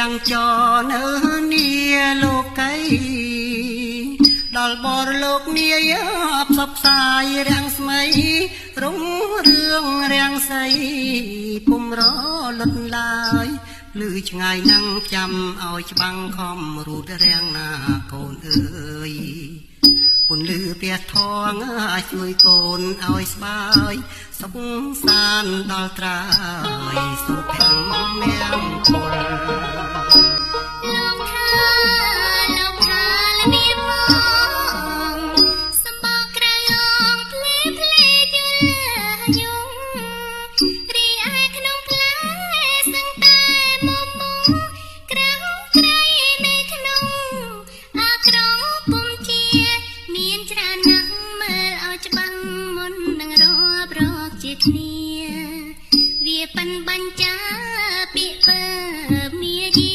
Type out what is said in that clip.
ចាំងចរនៅនីលោកីដល់បរលោកនាយផ្សព្វផ្សាយរាំងស្មៃរុងរឿងរាំងស្អីពុំរលត់ឡើយលឺឆ្ងាយណាំងចាំឲ្យច្បាំងខំរូតរាំងណាកូនអើយពុនលឺផ្ទះថងឲ្យជួយកូនឲ្យស្បើយសុខសានដល់ត្រើយសុភ័ក្រមៀងពលលោកថាលមានមកសម្បកក្រៅអងភ្លេភ្លេយល់យងរីឯក្នុងផ្លែសឹងតែមុំមុំក្រៅក្រៃនៅក្នុងអាក្រងពុំជាមានច្រើនណាស់មើលឲ្យច្បាស់មុននឹងរាប់រកជាគ្នាវាប៉ិនបាញ់ចាពាក្យបើមាយា